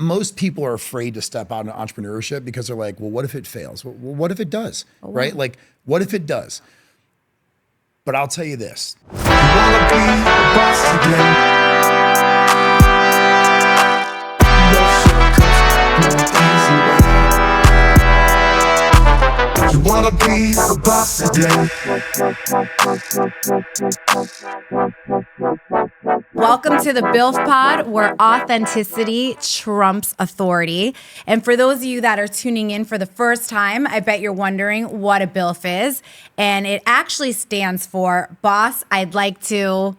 most people are afraid to step out into entrepreneurship because they're like, well, what if it fails? Well, what if it does, right? Like, what if it does? But I'll tell you this. You wanna be a boss today? You wanna be a boss today? Welcome to the BILFPod, where authenticity trumps authority. And for those of you that are tuning in for the first time, I bet you're wondering what a BILF is. And it actually stands for Boss I'd Like to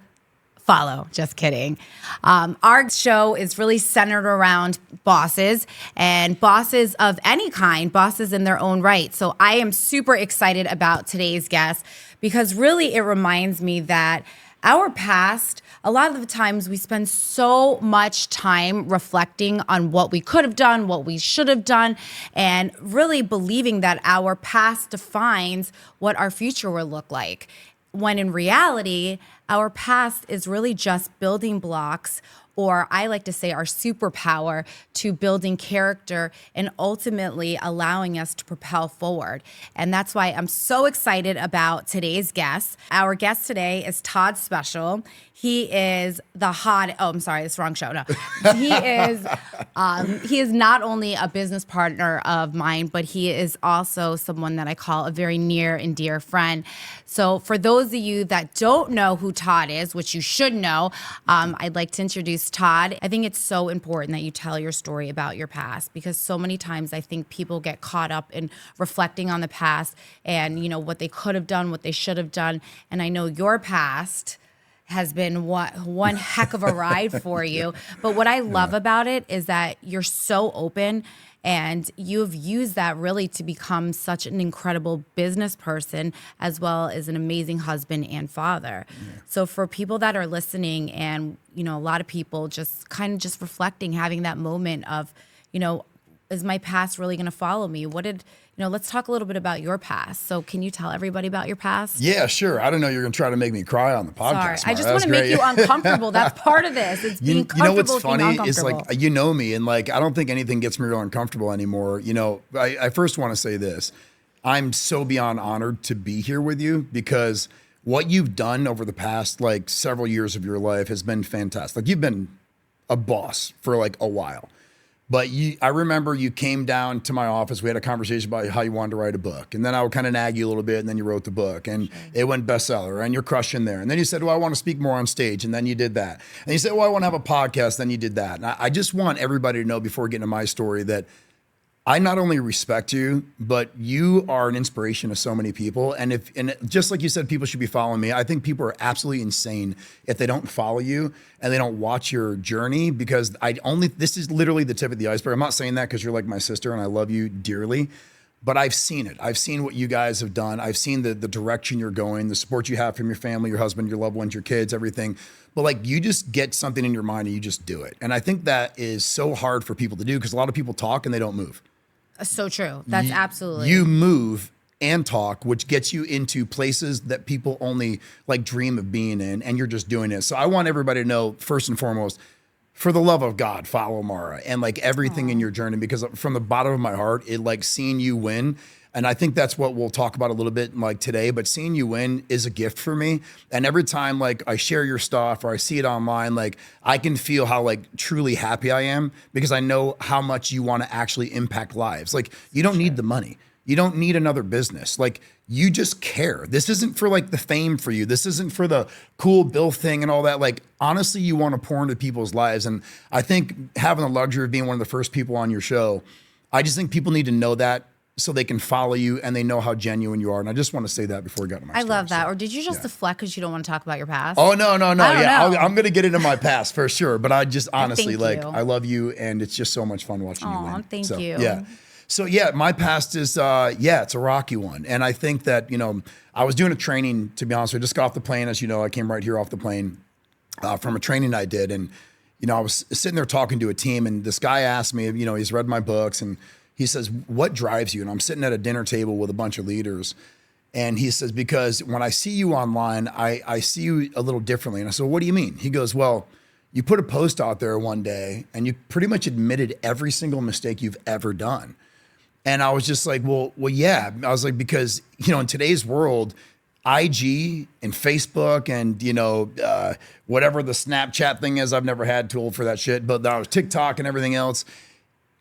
Follow. Just kidding. Our show is really centered around bosses and bosses of any kind, bosses in their own right. So I am super excited about today's guest because really it reminds me that our past, a lot of the times we spend so much time reflecting on what we could have done, what we should have done, and really believing that our past defines what our future will look like. When in reality, our past is really just building blocks, or I like to say our superpower to building character and ultimately allowing us to propel forward. And that's why I'm so excited about today's guest. Our guest today is Todd Speciale. He is it's the wrong show. No, he is not only a business partner of mine, but he is also someone that I call a very near and dear friend. So for those of you that don't know who Todd is, which you should know, I'd like to introduce Todd. I think it's so important that you tell your story about your past, because so many times I think people get caught up in reflecting on the past and, you know, what they could have done, what they should have done. And I know your past has been one heck of a ride for you. But what I love about it is that you're so open, and you've used that really to become such an incredible business person, as well as an amazing husband and father. Yeah. So for people that are listening, and, you know, a lot of people just kind of just reflecting, having that moment of, you know, is my past really going to follow me? Let's talk a little bit about your past. So can you tell everybody about your past? Yeah, sure. I don't know. You're going to try to make me cry on the podcast. Sorry. I just want to make you uncomfortable. That's part of this. It's being comfortable. You know what's funny is, like, you know me, and like, I don't think anything gets me real uncomfortable anymore. You know, I first want to say this. I'm so beyond honored to be here with you, because what you've done over the past, like, several years of your life has been fantastic. Like, you've been a boss for like a while. But I remember you came down to my office. We had a conversation about how you wanted to write a book. And then I would kind of nag you a little bit, and then you wrote the book. And it went bestseller, and you're crushing there. And then you said, well, I want to speak more on stage. And then you did that. And you said, well, I want to have a podcast. Then you did that. And I just want everybody to know, before getting to my story, that I not only respect you, but you are an inspiration to so many people. And just like you said, people should be following me. I think people are absolutely insane if they don't follow you and they don't watch your journey, because this is literally the tip of the iceberg. I'm not saying that because you're like my sister and I love you dearly, but I've seen it. I've seen what you guys have done. I've seen the direction you're going, the support you have from your family, your husband, your loved ones, your kids, everything. But like, you just get something in your mind and you just do it. And I think that is so hard for people to do, because a lot of people talk and they don't move. So true. That's absolutely. You move and talk, which gets you into places that people only like dream of being in, and you're just doing it. So I want everybody to know, first and foremost, for the love of God, follow Mara and like everything in your journey, because from the bottom of my heart, it like seeing you win. And I think that's what we'll talk about a little bit like today, but seeing you win is a gift for me. And every time like I share your stuff or I see it online, like I can feel how like truly happy I am, because I know how much you want to actually impact lives. Like, you don't need the money. You don't need another business. Like, you just care. This isn't for like the fame for you. This isn't for the cool bill thing and all that. Like, honestly, you want to pour into people's lives. And I think having the luxury of being one of the first people on your show, I just think people need to know that, so they can follow you and they know how genuine you are. And I just want to say that before we got to my story. I love that. Or did you just deflect because you don't want to talk about your past? Oh, no. I'm going to get into my past for sure. But I just honestly, I love you, and it's just so much fun watching you win. Thank you. Yeah. So yeah, my past is, it's a rocky one. And I think that, you know, I was doing a training, to be honest. I just got off the plane. As you know, I came right here off the plane from a training I did. And, you know, I was sitting there talking to a team, and this guy asked me, you know, he's read my books, and he says, what drives you? And I'm sitting at a dinner table with a bunch of leaders. And he says, because when I see you online, I see you a little differently. And I said, well, what do you mean? He goes, well, you put a post out there one day and you pretty much admitted every single mistake you've ever done. And I was just like, well, yeah. I was like, because, you know, in today's world, IG and Facebook and, you know, whatever the Snapchat thing is, I've never had tool for that shit, but that was TikTok and everything else.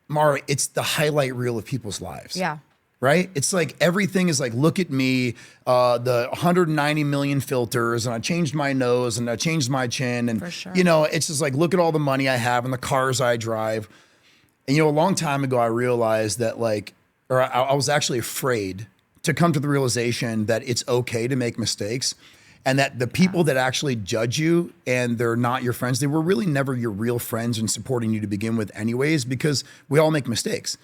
Mara, it's the highlight reel of people's lives. Yeah. Right? It's like everything is like, look at me, the 190 million filters, and I changed my nose and I changed my chin. And, For sure. you know, it's just like, look at all the money I have and the cars I drive. And, you know, a long time ago, I realized that like, or I was actually afraid to come to the realization that it's okay to make mistakes, and that the people that actually judge you and they're not your friends, they were really never your real friends and supporting you to begin with anyways, because we all make mistakes.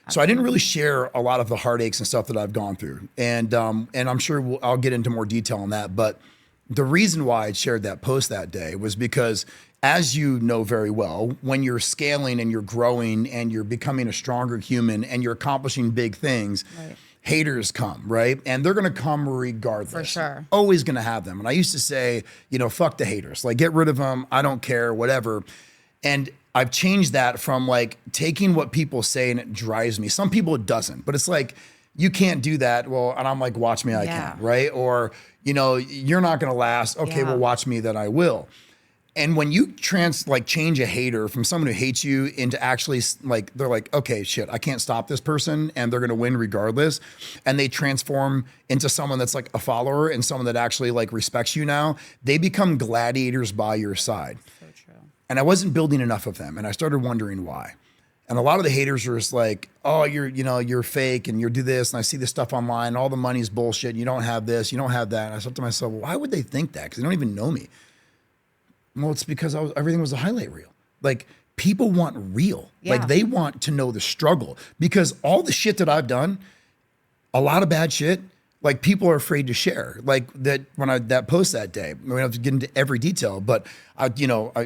So I didn't really share a lot of the heartaches and stuff that I've gone through. And I'm sure I'll get into more detail on that. But the reason why I shared that post that day was because, as you know very well, when you're scaling and you're growing and you're becoming a stronger human and you're accomplishing big things, right, haters come, right? And they're going to come regardless. For sure. Always going to have them. And I used to say, you know, fuck the haters. Like, get rid of them. I don't care, whatever. And I've changed that from like taking what people say and it drives me. Some people it doesn't, but it's like, you can't do that. Well, and I'm like, watch me, I can, right? Or, you know, you're not going to last. Okay, well, watch me, that I will. And when you change a hater from someone who hates you into actually like, they're like, okay, shit, I can't stop this person and they're going to win regardless. And they transform into someone that's like a follower and someone that actually like respects you now. They become gladiators by your side. So true. And I wasn't building enough of them. And I started wondering why. And a lot of the haters are just like, oh, you're fake and you do this. And I see this stuff online. All the money's bullshit. You don't have this. You don't have that. And I thought to myself, well, why would they think that? Because they don't even know me. Well, it's because everything was a highlight reel. Like, people want real. Yeah. Like, they want to know the struggle. Because all the shit that I've done, a lot of bad shit, like, people are afraid to share. Like that that post that day. We don't have to get into every detail, but I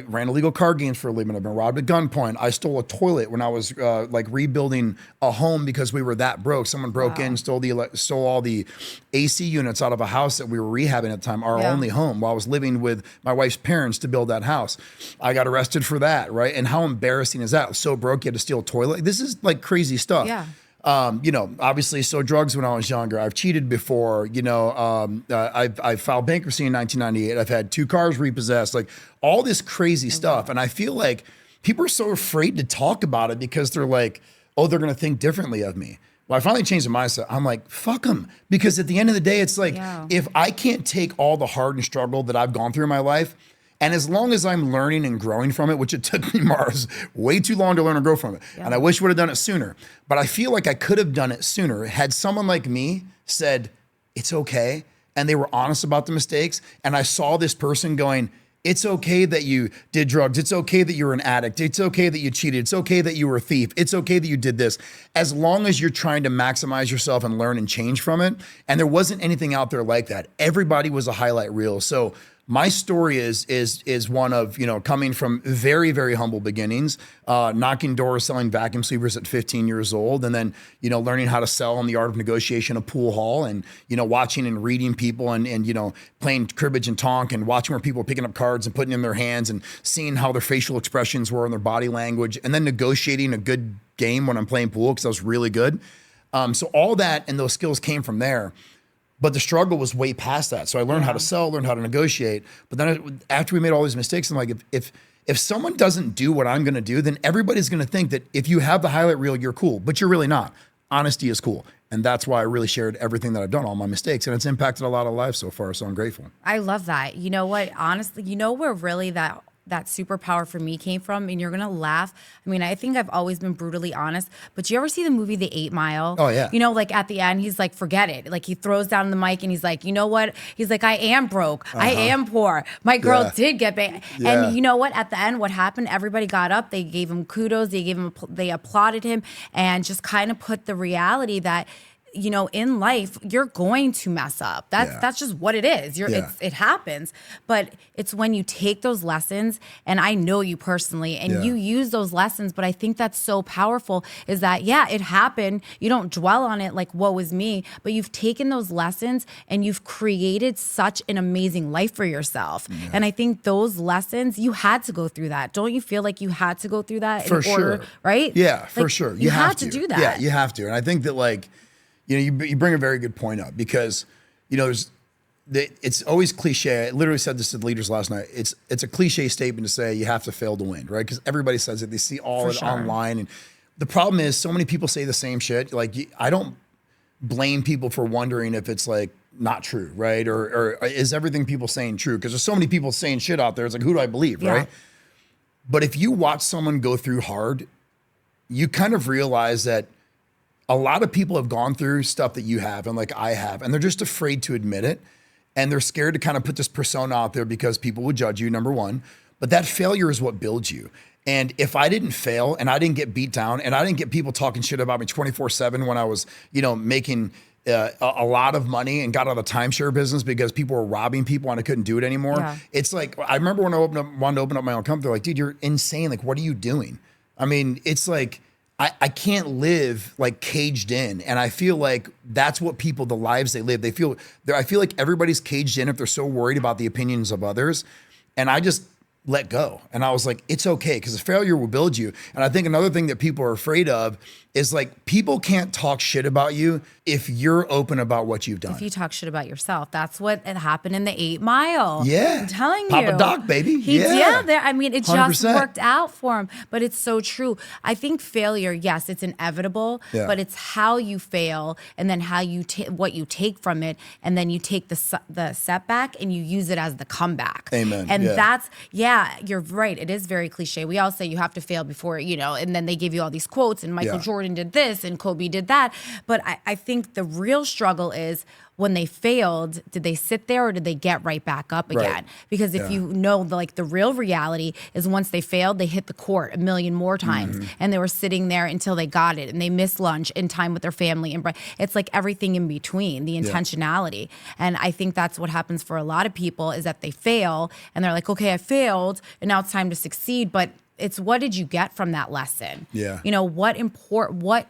ran illegal card games for a living. I've been robbed at gunpoint. I stole a toilet when I was rebuilding a home because we were that broke. Someone broke in, stole all the AC units out of a house that we were rehabbing at the time, our only home, while I was living with my wife's parents to build that house. I got arrested for that, right? And how embarrassing is that? So broke, you had to steal a toilet. This is like crazy stuff. Yeah. Obviously, so drugs when I was younger. I've cheated before. I've filed bankruptcy in 1998. I've had 2 cars repossessed. Like, all this crazy stuff. And I feel like people are so afraid to talk about it because they're like, oh, they're going to think differently of me. Well, I finally changed the mindset. I'm like, fuck them. Because at the end of the day, it's like, if I can't take all the hard and struggle that I've gone through in my life, and as long as I'm learning and growing from it, which it took me, Mars, way too long to learn and grow from it. Yeah. And I wish I would have done it sooner. But I feel like I could have done it sooner had someone like me said, it's okay. And they were honest about the mistakes. And I saw this person going, it's okay that you did drugs. It's okay that you're an addict. It's okay that you cheated. It's okay that you were a thief. It's okay that you did this. As long as you're trying to maximize yourself and learn and change from it. And there wasn't anything out there like that. Everybody was a highlight reel. So my story is one of, coming from very, very humble beginnings, knocking doors, selling vacuum sweepers at 15 years old, and then, learning how to sell in the art of negotiation, a pool hall, and, watching and reading people and playing cribbage and tonk and watching where people were picking up cards and putting them in their hands and seeing how their facial expressions were and their body language, and then negotiating a good game when I'm playing pool because I was really good. So all that and those skills came from there. But the struggle was way past that. So I learned how to sell, learned how to negotiate. But then after we made all these mistakes, I'm like, if someone doesn't do what I'm going to do, then everybody's going to think that if you have the highlight reel, you're cool. But you're really not. Honesty is cool. And that's why I really shared everything that I've done, all my mistakes. And it's impacted a lot of lives so far. So I'm grateful. I love that. You know what? Honestly, where really that superpower for me came from, and you're gonna laugh. I mean, I think I've always been brutally honest, but do you ever see the movie The 8 Mile? Oh yeah. Like at the end, he's like, forget it. Like he throws down the mic and he's like, you know what? He's like, I am broke. I am poor. My girl did get banged. Yeah. And you know what? At the end, what happened? Everybody got up. They gave him kudos. They applauded him, and just kind of put the reality that you know, in life, you're going to mess up. That's just what it is. It happens. But it's when you take those lessons, and I know you personally, and you use those lessons, but I think that's so powerful is that, it happened. You don't dwell on it like, woe is me, but you've taken those lessons and you've created such an amazing life for yourself. Yeah. And I think those lessons, you had to go through that. Don't you feel like you had to go through that in order, right? Yeah, for sure. You have to do that. Yeah, you have to. And I think that like, you know, you bring a very good point up because, you know, it's always cliche. I literally said this to the leaders last night. It's a cliche statement to say you have to fail to win, right? Because everybody says it. They see all it online. And the problem is so many people say the same shit. Like, I don't blame people for wondering if it's like not true, right? Or is everything people saying true? Because there's so many people saying shit out there. It's like, who do I believe, right? But if you watch someone go through hard, you kind of realize that a lot of people have gone through stuff that you have and like I have, and they're just afraid to admit it. And they're scared to kind of put this persona out there because people would judge you, number one. But that failure is what builds you. And if I didn't fail and I didn't get beat down and I didn't get people talking shit about me 24/7 when I was, you know, making a lot of money and got out of the timeshare business because people were robbing people and I couldn't do it anymore. It's like, I remember when I wanted to open up my own company, they're like, dude, you're insane. Like, what are you doing? I mean, it's like, I can't live like caged in. And I feel like that's what people, the lives they live, I feel like everybody's caged in if they're so worried about the opinions of others. And I just let go. And I was like, it's okay, because the failure will build you. And I think another thing that people are afraid of is like, people can't talk shit about you if you're open about what you've done. If you talk shit about yourself, that's what happened in the 8 Mile. Yeah. I'm telling you. Papa Doc, baby. I mean, it 100%. just worked out for him, but it's so true. I think failure, yes, it's inevitable, but it's how you fail and then how you what you take from it. And then you take the setback and you use it as the comeback. Amen. And that's, you're right. It is very cliche. We all say you have to fail before, you know, and then they give you all these quotes and Michael Jordan did this and Kobe did that. But I think the real struggle is when they failed, did they sit there or did they get right back up again? Right. Because if you know, the real reality is once they failed, they hit the court a million more times and they were sitting there until they got it and they missed lunch and time with their family. And it's like everything in between, the intentionality. And I think that's what happens for a lot of people is that they fail and they're like, okay, I failed and now it's time to succeed. But it's what did you get from that lesson? Yeah. You know, what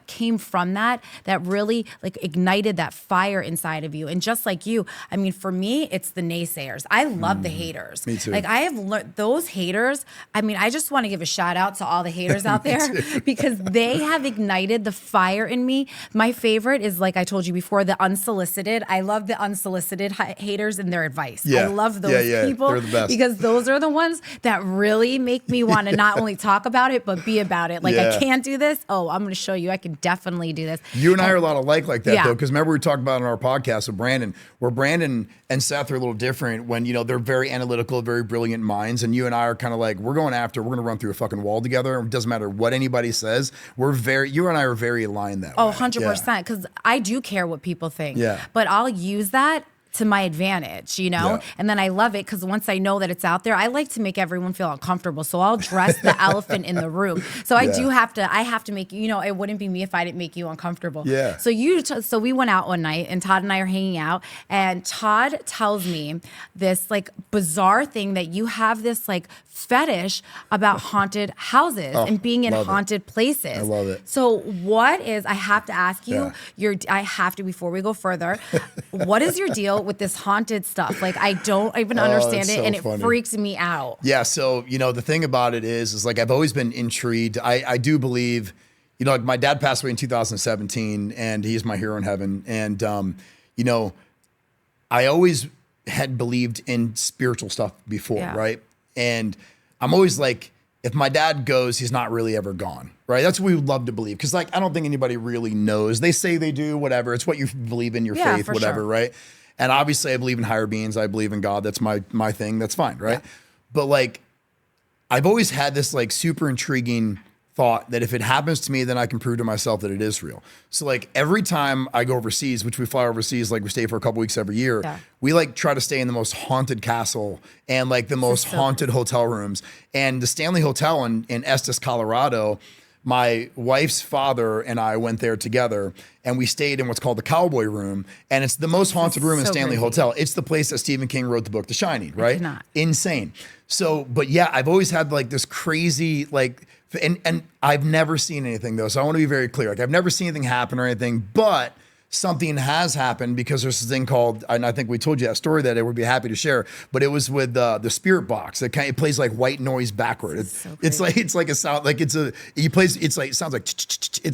came from that really like ignited that fire inside of you. And just like you, I mean, for me, it's the naysayers. I love the haters. Me too. Like I have learned those haters. I mean, I just want to give a shout out to all the haters out there because they have ignited the fire in me. My favorite is, like I told you before, the unsolicited. I love the unsolicited haters and their advice. Yeah. I love those people. They're the best. Because those are the ones that really make me want to not only talk about it, but be about it. Like, I can't do this. Oh, I'm going to show you I can definitely do this. You and I are a lot alike like that, though, because remember we talked about on our podcast with Brandon, where Brandon and Seth are a little different when, you know, they're very analytical, very brilliant minds. And you and I are kind of like, we're going to run through a fucking wall together. It doesn't matter what anybody says. You and I are very aligned that way. 100%. Because I do care what people think. Yeah. But I'll use that to my advantage, you know? Yeah. And then I love it because once I know that it's out there, I like to make everyone feel uncomfortable. So I'll dress the elephant in the room. So I have to make, you know, it wouldn't be me if I didn't make you uncomfortable. Yeah. So we went out one night and Todd and I are hanging out and Todd tells me this like bizarre thing that you have this like fetish about haunted houses and being in haunted places. I love it. So I have to ask you, before we go further, what is your deal with this haunted stuff? Like, I don't even understand it, and it freaks me out. Yeah, so, you know, the thing about it is like, I've always been intrigued. I do believe, you know, like my dad passed away in 2017, and he's my hero in heaven. And, you know, I always had believed in spiritual stuff before, right? And I'm always like, if my dad goes, he's not really ever gone, right? That's what we would love to believe. Because, like, I don't think anybody really knows. They say they do, whatever. It's what you believe in your faith, whatever, right? And obviously I believe in higher beings. I believe in God. That's my thing. That's fine, right? Yeah. But like, I've always had this like super intriguing thought that if it happens to me, then I can prove to myself that it is real. So like every time I go overseas, which we fly overseas, like we stay for a couple weeks every year, we like try to stay in the most haunted castle and like the most haunted hotel rooms. And the Stanley Hotel in Estes, Colorado, my wife's father and I went there together, and we stayed in what's called the Cowboy Room, and it's the most haunted room in Stanley crazy. Hotel. It's the place that Stephen King wrote the book The Shining, right? cannot. Insane. So, but yeah, I've always had like this crazy like, and I've never seen anything though. So I want to be very clear. Like I've never seen anything happen or anything, but something has happened because there's this thing called, and I think we told you that story that I would be happy to share, but it was with the spirit box. It plays like white noise backward. It's like a sound, like it's like, it sounds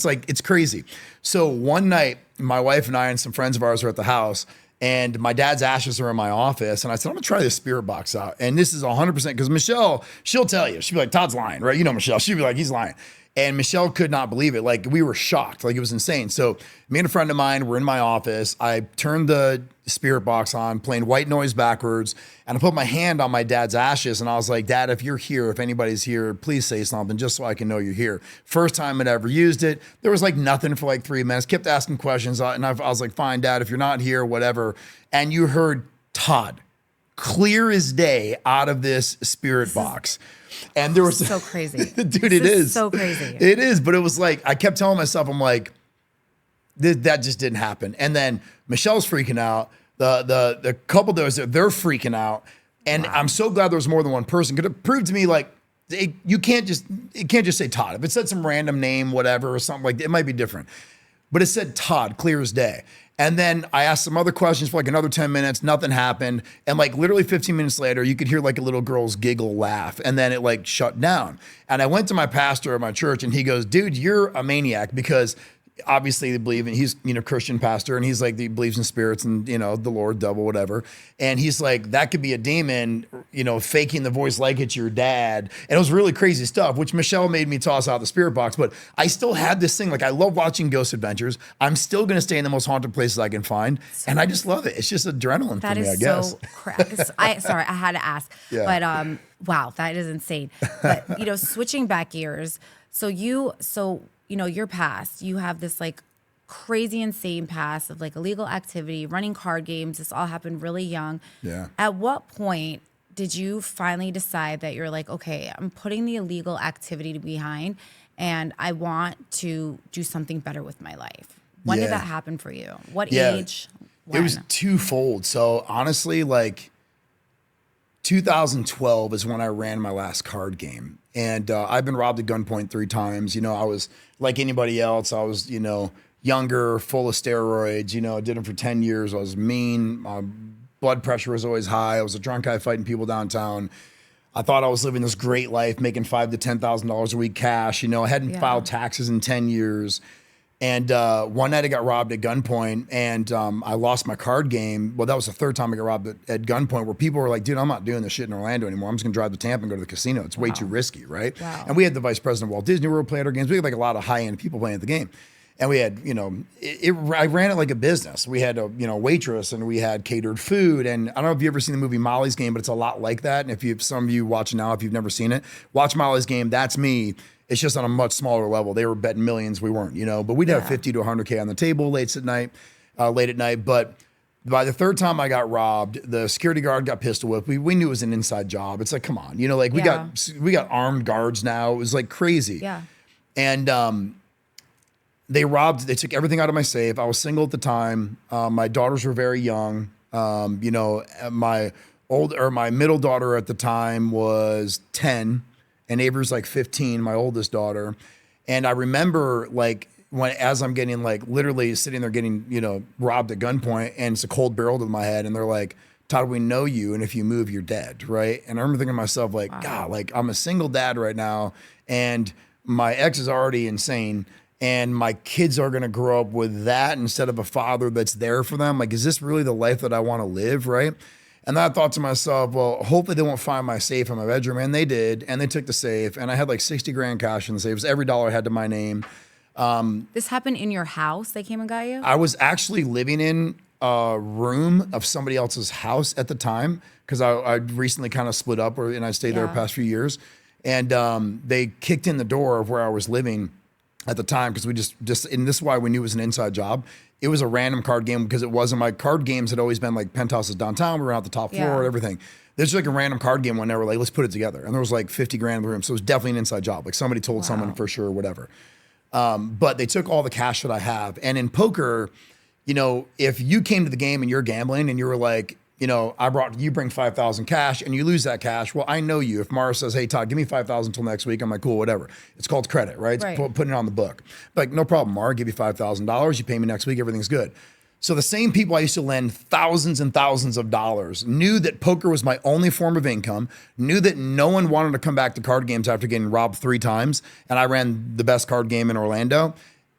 like, it's crazy. So one night, my wife and I and some friends of ours were at the house, and my dad's ashes are in my office. And I said, I'm gonna try this spirit box out. And this is 100%, because Michelle, she'll tell you, she'll be like, Todd's lying, right? You know Michelle, she'll be like, he's lying. And Michelle could not believe it. Like we were shocked, like it was insane. So me and a friend of mine were in my office. I turned the spirit box on, playing white noise backwards. And I put my hand on my dad's ashes. And I was like, Dad, if you're here, if anybody's here, please say something just so I can know you're here. First time I'd ever used it. There was like nothing for like 3 minutes, kept asking questions. And I was like, fine, Dad, if you're not here, whatever. And you heard Todd, clear as day, out of this spirit box. And there was so crazy. Dude, it is so crazy. It is, but it was like, I kept telling myself, I'm like, that just didn't happen. And then Michelle's freaking out. The couple of those, they're freaking out. And I'm so glad there was more than one person. Could have proved to me like, it can't just say Todd. If it said some random name, whatever, or something like that, it might be different. But it said Todd, clear as day. And then I asked some other questions for like another 10 minutes, nothing happened. And like literally 15 minutes later, you could hear like a little girl's giggle laugh, and then it like shut down. And I went to my pastor at my church, and he goes, dude, you're a maniac, because obviously they believe in, he's, Christian pastor, and he's like, he believes in spirits and, the Lord, devil, whatever. And he's like, that could be a demon, faking the voice like it's your dad. And it was really crazy stuff, which Michelle made me toss out the spirit box. But I still had this thing, like I love watching ghost adventures. I'm still going to stay in the most haunted places I can find. And I just love it. It's just adrenaline for me, I guess. So sorry, I had to ask. Yeah. But wow, that is insane. But switching back gears, your past, you have this like crazy insane past of like illegal activity, running card games. This all happened really young. Yeah. At what point did you finally decide that you're like, okay, I'm putting the illegal activity behind and I want to do something better with my life? When did that happen for you? What age? When? It was twofold. So honestly, like 2012 is when I ran my last card game. And I've been robbed at gunpoint 3 times. I was like anybody else. I was, younger, full of steroids, did them for 10 years. I was mean. My blood pressure was always high. I was a drunk guy fighting people downtown. I thought I was living this great life, making $5,000 to $10,000 a week cash. I hadn't filed taxes in 10 years. And one night I got robbed at gunpoint, and I lost my card game. Well, that was the 3rd time I got robbed at gunpoint, where people were like, dude, I'm not doing this shit in Orlando anymore. I'm just gonna drive to Tampa and go to the casino. It's way too risky, right? Wow. And we had the vice president of Walt Disney World play at our games. We had like a lot of high-end people playing at the game. And we had, I ran it like a business. We had a, waitress, and we had catered food. And I don't know if you've ever seen the movie Molly's Game, but it's a lot like that. And if some of you watching now, if you've never seen it, watch Molly's Game. That's me. It's just on a much smaller level. They were betting millions. We weren't, but we'd have 50 to 100K on the table late at night. But by the 3rd time I got robbed, the security guard got pistol whipped. We knew it was an inside job. It's like, come on, we got armed guards now. It was like crazy. Yeah. And they took everything out of my safe. I was single at the time. My daughters were very young. My middle daughter at the time was 10. And Avery's like 15, my oldest daughter. And I remember like as I'm getting like literally sitting there getting, robbed at gunpoint, and it's a cold barrel to my head. And they're like, Todd, we know you. And if you move, you're dead. Right. And I remember thinking to myself, like, God, like I'm a single dad right now. And my ex is already insane. And my kids are going to grow up with that instead of a father that's there for them. Like, is this really the life that I want to live? Right. And then I thought to myself, well, hopefully they won't find my safe in my bedroom. And they did. And they took the safe. And I had like 60 grand cash in the safe. It was every dollar I had to my name. This happened in your house? They came and got you? I was actually living in a room of somebody else's house at the time, because I recently kind of split up, and I stayed there the past few years. And they kicked in the door of where I was living. at the time, because we just and this is why we knew it was an inside job. It was a random card game because it wasn't. My card games had always been like penthouses downtown. We were out the top floor and everything. There's like a random card game one day. We're like, let's put it together. And there was like 50 grand in the room. So it was definitely an inside job. Like somebody told someone for sure, whatever. But they took all the cash that I have. And in poker, you know, if you came to the game and you're gambling and you were like, you know, you bring 5,000 cash and you lose that cash. Well, I know you. If Mara says, hey, Todd, give me 5,000 until next week. I'm like, cool, whatever. It's called credit, right? It's putting it on the book. Like, no problem, Mara, give you $5,000. You pay me next week. Everything's good. So the same people I used to lend thousands and thousands of dollars knew that poker was my only form of income, knew that no one wanted to come back to card games after getting robbed 3 times. And I ran the best card game in Orlando.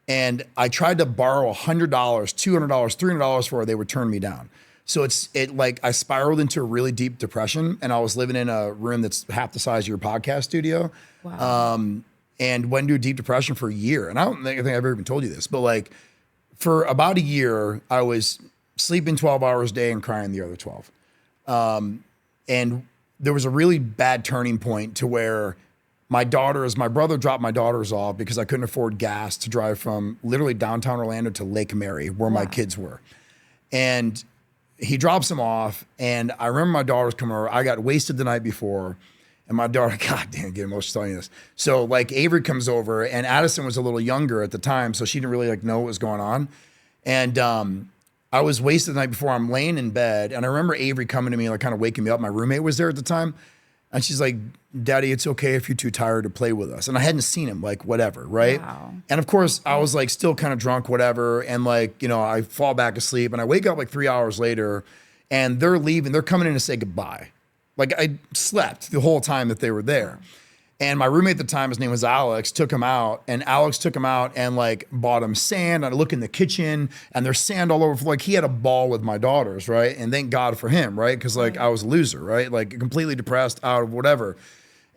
And I tried to borrow $100, $200, $300 for it. They would turn me down. So I spiraled into a really deep depression, and I was living in a room that's half the size of your podcast studio. Wow. And went into a deep depression for a year. And I think I've ever even told you this, but like for about a year, I was sleeping 12 hours a day and crying the other 12. And there was a really bad turning point to where my brother dropped my daughters off because I couldn't afford gas to drive from literally downtown Orlando to Lake Mary, where my kids were. And he drops them off, and I remember my daughters coming over. I got wasted the night before, and my daughter, God damn, get emotional telling you this. So like Avery comes over, and Addison was a little younger at the time, so she didn't really like know what was going on. And I was wasted the night before. I'm laying in bed, and I remember Avery coming to me, like kind of waking me up. My roommate was there at the time, and she's like, Daddy, it's okay if you're too tired to play with us. And I hadn't seen him, like whatever, right? Wow. And of course, I was like still kind of drunk, whatever. And like, you know, I fall back asleep, and I wake up like 3 hours later, and they're leaving. They're coming in to say goodbye. Like I slept the whole time that they were there. And my roommate at the time, his name was Alex, took him out, and Alex took him out and like bought him sand. I look in the kitchen, and there's sand all over. Like he had a ball with my daughters, right? And thank God for him, right? Because like I was a loser, right? Like completely depressed, out of whatever.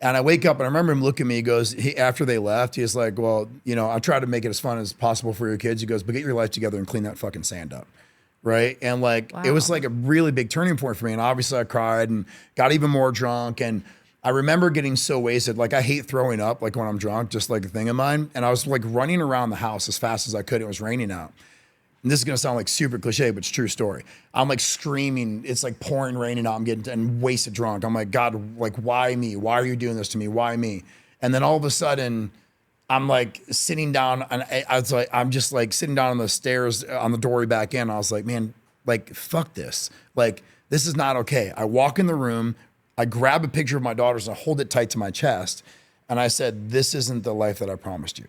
And I wake up, and I remember him looking at me. He goes, after they left, he's like, well, you know, I try to make it as fun as possible for your kids. He goes, but get your life together and clean that fucking sand up. Right. And like, it was like a really big turning point for me. And obviously I cried and got even more drunk. And I remember getting so wasted. Like I hate throwing up, like when I'm drunk, just like a thing of mine. And I was like running around the house as fast as I could. It was raining out. And this is going to sound like super cliche, but it's a true story. I'm like screaming. It's like pouring raining out. I'm getting and wasted drunk. I'm like, God, like, why me? Why are you doing this to me? Why me? And then all of a sudden I'm like sitting down, and I was like, I'm just like sitting down on the stairs on the doorway back in. I was like, man, like, fuck this. Like, this is not okay. I walk in the room, I grab a picture of my daughters and I hold it tight to my chest. And I said, this isn't the life that I promised you.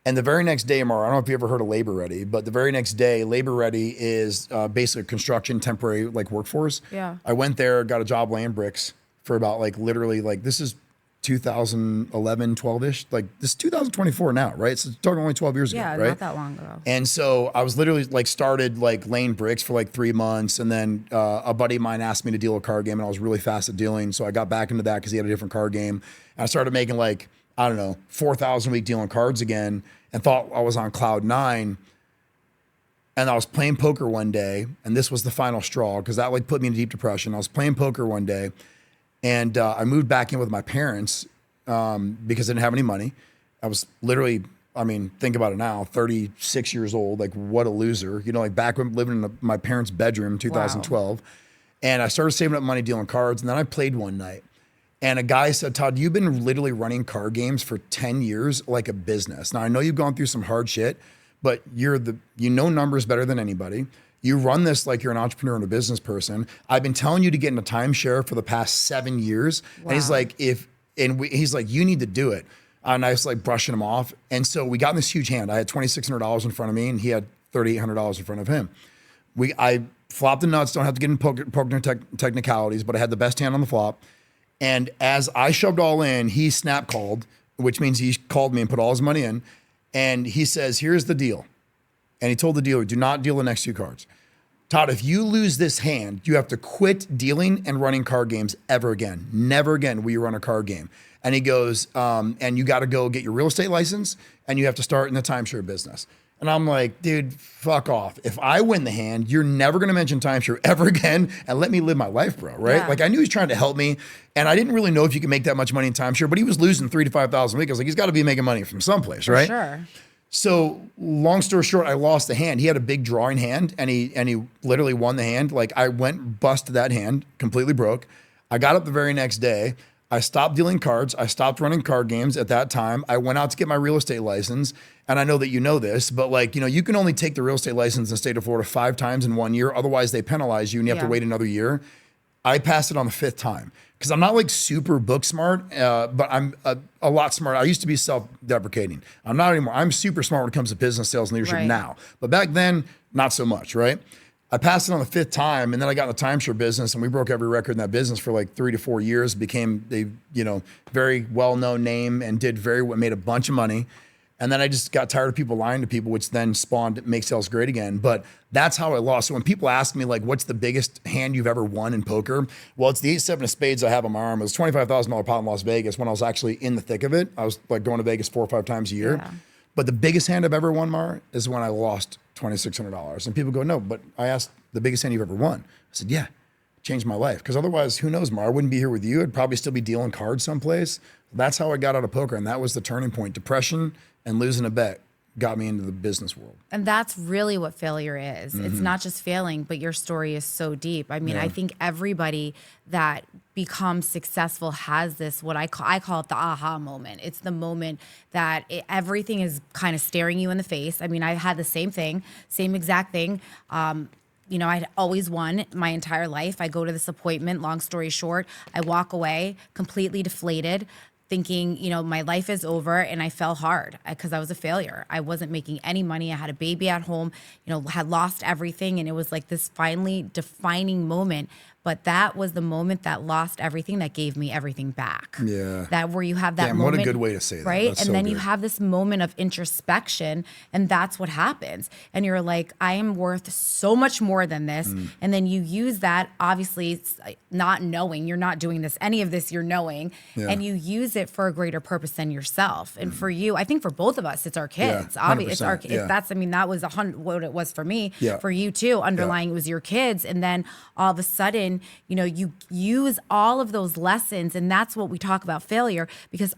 And the very next day, Mara, I don't know if you ever heard of Labor Ready, but the very next day, Labor Ready is basically a construction temporary like workforce. Yeah. I went there, got a job laying bricks for about like literally like, this is 2011, 12-ish, like this is 2024 now, right? So it's talking only 12 years ago, right? Yeah, not that long ago. And so I was literally like started like laying bricks for like 3 months. And then a buddy of mine asked me to deal a card game, and I was really fast at dealing. So I got back into that because he had a different card game. And I started making like, I don't know, 4,000 a week dealing cards again, and thought I was on cloud 9. And I was playing poker one day, and this was the final straw because that like put me in a deep depression. I was playing poker one day, and I moved back in with my parents because I didn't have any money. I was literally, I mean, think about it now, 36 years old. Like, what a loser. You know, like back when living in my parents' bedroom, 2012. Wow. And I started saving up money dealing cards, and then I played one night. And a guy said, Todd, you've been literally running card games for 10 years like a business. Now, I know you've gone through some hard shit, but you know numbers better than anybody. You run this like you're an entrepreneur and a business person. I've been telling you to get into timeshare for the past 7 years. Wow. And he's like, he's like, you need to do it. And I was like brushing him off. And so we got in this huge hand. I had $2,600 in front of me, and he had $3,800 in front of him. I flopped the nuts, don't have to get into poker technicalities, but I had the best hand on the flop. And as I shoved all in, he snap called, which means he called me and put all his money in. And he says, here's the deal. And he told the dealer, do not deal the next 2 cards. Todd, if you lose this hand, you have to quit dealing and running card games ever again. Never again will you run a card game. And he goes, and you got to go get your real estate license, and you have to start in the timeshare business. And I'm like, dude, fuck off. If I win the hand, you're never going to mention timeshare ever again and let me live my life, bro, right? Yeah. Like I knew he was trying to help me and I didn't really know if you could make that much money in timeshare, but he was losing $3,000 to $5,000 a week. I was like, he's got to be making money from someplace, For right? sure. So long story short, I lost the hand. He had a big drawing hand and he literally won the hand. Like I went busted that hand, completely broke. I got up the very next day. I stopped dealing cards. I stopped running card games at that time. I went out to get my real estate license. And I know that you know this, but like, you know, you can only take the real estate license in the state of Florida 5 times in 1 year. Otherwise they penalize you and you have to wait another year. I passed it on the 5th time because I'm not like super book smart, but I'm a lot smarter. I used to be self-deprecating. I'm not anymore. I'm super smart when it comes to business, sales, and leadership now. But back then, not so much, right? I passed it on the 5th time, and then I got in the timeshare business, and we broke every record in that business for like 3 to 4 years. Became a very well-known name and made a bunch of money. And then I just got tired of people lying to people, which then spawned Make Sales Great Again. But that's how I lost. So when people ask me like, what's the biggest hand you've ever won in poker? Well, it's the 8-7 of spades I have on my arm. It was $25,000 pot in Las Vegas when I was actually in the thick of it. I was like going to Vegas 4 or 5 times a year. Yeah. But the biggest hand I've ever won, Mar, is when I lost $2,600. And people go, no, but I asked the biggest hand you've ever won. I said, yeah, changed my life. Because otherwise, who knows, Mar, I wouldn't be here with you. I'd probably still be dealing cards someplace. That's how I got out of poker. And that was the turning point. Depression and losing a bet got me into the business world. And that's really what failure is. Mm-hmm. It's not just failing, but your story is so deep. I mean, I think everybody that becomes successful has this, what I call it the aha moment. It's the moment that everything is kind of staring you in the face. I mean, I had the same thing, same exact thing. I'd always won my entire life. I go to this appointment, long story short, I walk away completely deflated, thinking, my life is over, and I fell hard because I was a failure. I wasn't making any money. I had a baby at home, had lost everything. And it was like this finally defining moment. But that was the moment that lost everything that gave me everything back. Yeah. That where you have that moment. What a good way to say that. Right? That's and so then good. you have this moment of introspection, and that's what happens. And you're like, I am worth so much more than this. And then you use that, obviously, it's not knowing, you're not doing any of this, you're knowing, and you use it for a greater purpose than yourself. And for you, I think for both of us, it's our kids. Obviously, it's our kids. That was what it was for me. For you too, underlying it was your kids. And then all of a sudden, you use all of those lessons, and that's what we talk about failure, because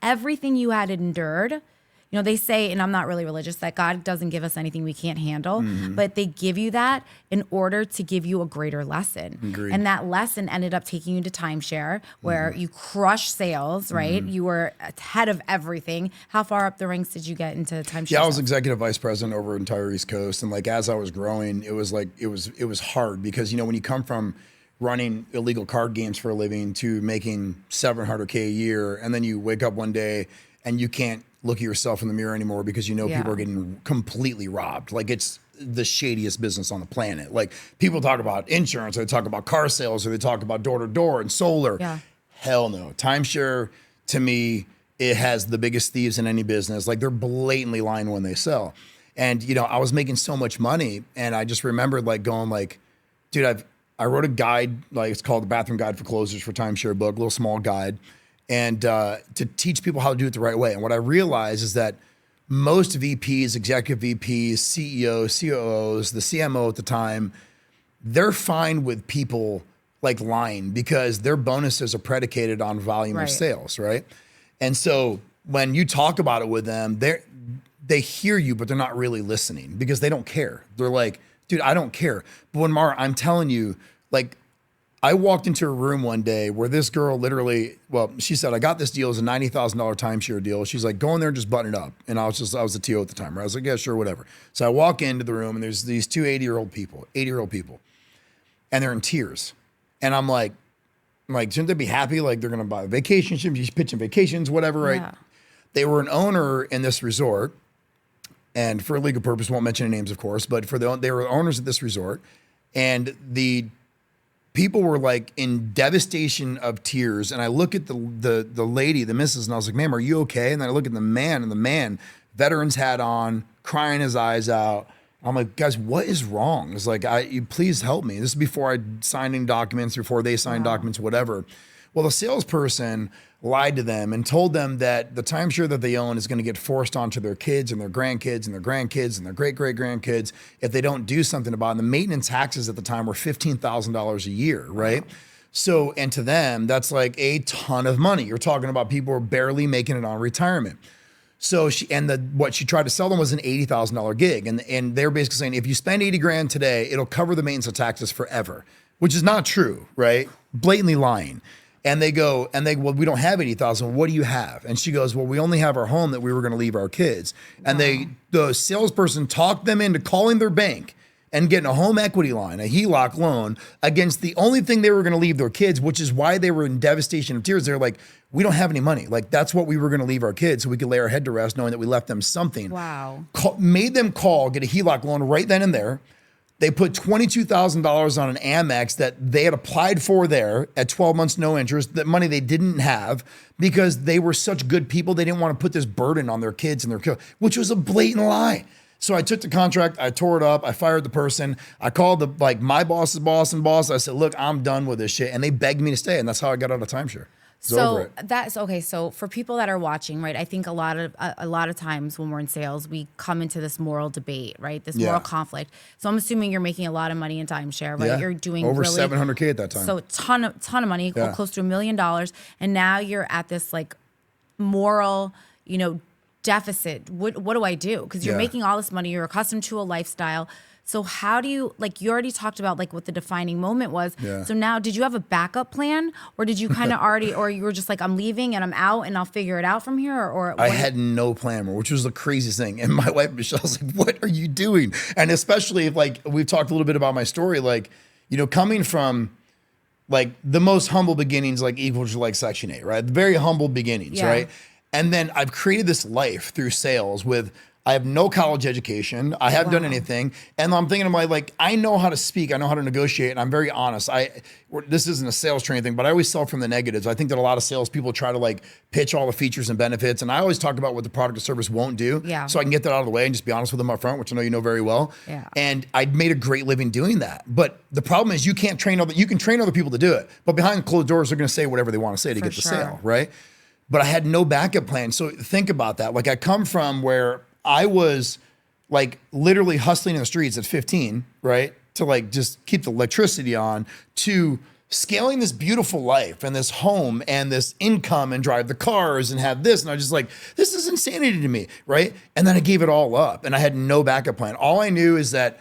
everything you had endured, they say, and I'm not really religious, that God doesn't give us anything we can't handle, but they give you that in order to give you a greater lesson. Agreed. And that lesson ended up taking you to timeshare, where you crush sales, right? You were ahead of everything. How far up the ranks did you get into timeshare? Yeah, I was executive vice president over the entire East Coast, and like as I was growing, it was hard because when you come from running illegal card games for a living to making $700K a year, and then you wake up one day and you can't look at yourself in the mirror anymore because people are getting completely robbed. Like it's the shadiest business on the planet. Like people talk about insurance, or they talk about car sales, or they talk about door to door and solar. Yeah. Hell no. Timeshare, to me, it has the biggest thieves in any business. Like they're blatantly lying when they sell. And I was making so much money, and I just remembered like going like, dude, I wrote a guide, like it's called the Bathroom Guide for Closers for Timeshare book, a little small guide. And to teach people how to do it the right way. And what I realized is that most VPs, executive VPs, CEOs, COOs, the CMO at the time, they're fine with people like lying because their bonuses are predicated on volume of sales, right? And so when you talk about it with them, they hear you, but they're not really listening because they don't care. They're like, dude, I don't care. But when I'm telling you, like, I walked into a room one day where this girl literally, she said, I got this deal. It was a $90,000 timeshare deal. She's like, go in there and just button it up. And I was the TO at the time. Right? I was like, yeah, sure, whatever. So I walk into the room, and there's these two 80-year-old people, and they're in tears. And I'm like, shouldn't they be happy? Like they're going to buy a vacation, shouldn't be pitching vacations, whatever, right? Yeah. They were an owner in this resort. And for a legal purpose, won't mention any names, of course, but they were owners of this resort. And the people were like in devastation of tears. And I look at the lady, the missus, and I was like, ma'am, are you okay? And then I look at the man, and the man, veteran's hat on, crying his eyes out. I'm like, guys, what is wrong? It's like, you please help me. This is before I signed any documents, before they signed documents, whatever. Well, the salesperson lied to them and told them that the timeshare that they own is going to get forced onto their kids and their grandkids and their grandkids and their great-great-grandkids if they don't do something about it. And the maintenance taxes at the time were $15,000 a year, right? Wow. So, and to them, that's like a ton of money. You're talking about people who are barely making it on retirement. So what she tried to sell them was an $80,000 gig. And they're basically saying, if you spend 80 grand today, it'll cover the maintenance of taxes forever, which is not true, right? Blatantly lying. And they go, well, we don't have 80,000. What do you have? And she goes, well, we only have our home that we were going to leave our kids. And the salesperson talked them into calling their bank and getting a home equity line, a HELOC loan against the only thing they were going to leave their kids, which is why they were in devastation of tears. They're like, we don't have any money. Like, that's what we were going to leave our kids so we could lay our head to rest knowing that we left them something. Wow. Made them call, get a HELOC loan right then and there. They put $22,000 on an Amex that they had applied for there at 12 months, no interest, that money they didn't have because they were such good people. They didn't want to put this burden on their kids and their kids, which was a blatant lie. So I took the contract, I tore it up, I fired the person, I called my boss's boss and boss. I said, look, I'm done with this shit. And they begged me to stay. And that's how I got out of timeshare. So that's okay. So for people that are watching, right, I think a lot of times when we're in sales, we come into this moral debate, right? This moral conflict. So I'm assuming you're making a lot of money in timeshare, right? Yeah. You're doing over really, $700K at that time. So ton of money, close to $1 million. And now you're at this like moral, deficit. What do I do? Because you're making all this money, you're accustomed to a lifestyle. So how do you, you already talked about what the defining moment was. Yeah. So now, did you have a backup plan, or did you kind of already, or you were just like, I'm leaving and I'm out and I'll figure it out from here? Or I had no plan, which was the craziest thing. And my wife, Michelle's like, what are you doing? And especially if we've talked a little bit about my story, coming from the most humble beginnings, equal to Section 8, right? Very humble beginnings, right? And then I've created this life through sales with, I have no college education. I haven't done anything. And I'm thinking I know how to speak. I know how to negotiate. And I'm very honest. This isn't a sales training thing, but I always sell from the negatives. I think that a lot of salespeople try to pitch all the features and benefits. And I always talk about what the product or service won't do. Yeah. So I can get that out of the way and just be honest with them up front, which I know you know very well. Yeah. And I made a great living doing that. But the problem is you can train other people to do it. But behind closed doors, they're going to say whatever they want to say to get the sale, right? But I had no backup plan. So think about that. I come from where I was literally hustling in the streets at 15, right? To just keep the electricity on, to scaling this beautiful life and this home and this income and drive the cars and have this. And I was just this is insanity to me, right? And then I gave it all up and I had no backup plan. All I knew is that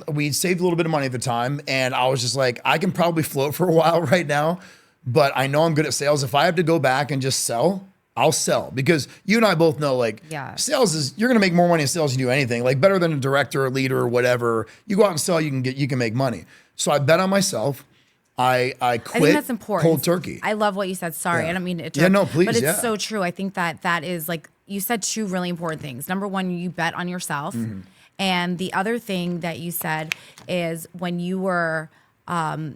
we saved a little bit of money at the time. And I was just I can probably float for a while right now, but I know I'm good at sales. If I have to go back and just sell, I'll sell, because you and I both know sales is, you're going to make more money in sales than you do anything, better than a director or leader or whatever. You go out and sell, you can make money. So I bet on myself. I quit. I think that's important. Cold turkey. I love what you said. Sorry, I don't mean to interrupt. Yeah, no, please. But it's so true. I think that is you said two really important things. Number one, you bet on yourself. Mm-hmm. And the other thing that you said is when you were, what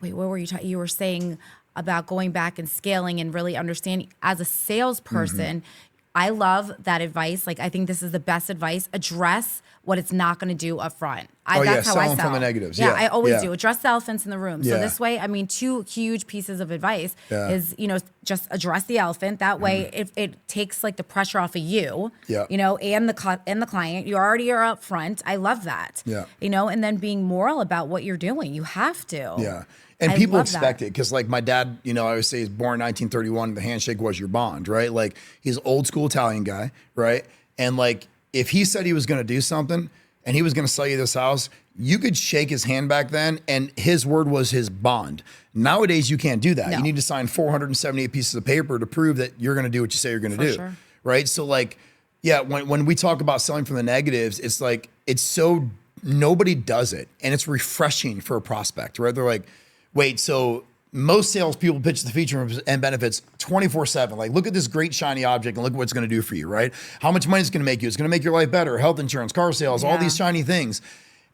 were you talking? You were saying about going back and scaling and really understanding as a salesperson. Mm-hmm. I love that advice. I think this is the best advice. Address what it's not going to do up front. That's how I sell. From the negatives. Yeah, I always do. Address the elephants in the room. So this way, two huge pieces of advice is, just address the elephant. That way, it takes the pressure off of you, and the client. You already are up front. I love that. Yeah. And then being moral about what you're doing. You have to. Yeah. And people expect it because my dad, I always say he's born 1931. The handshake was your bond, right? He's an old school Italian guy, right? And if he said he was going to do something and he was going to sell you this house, you could shake his hand back then and his word was his bond. Nowadays, you can't do that. No. You need to sign 478 pieces of paper to prove that you're going to do what you say you're going to do, sure. Right? So when we talk about selling from the negatives, it's it's so nobody does it. And it's refreshing for a prospect, right? They're wait, so most salespeople pitch the features and benefits 24/7. Look at this great shiny object and look what it's going to do for you, right? How much money it's going to make you. It's going to make your life better. Health insurance, car sales, all these shiny things.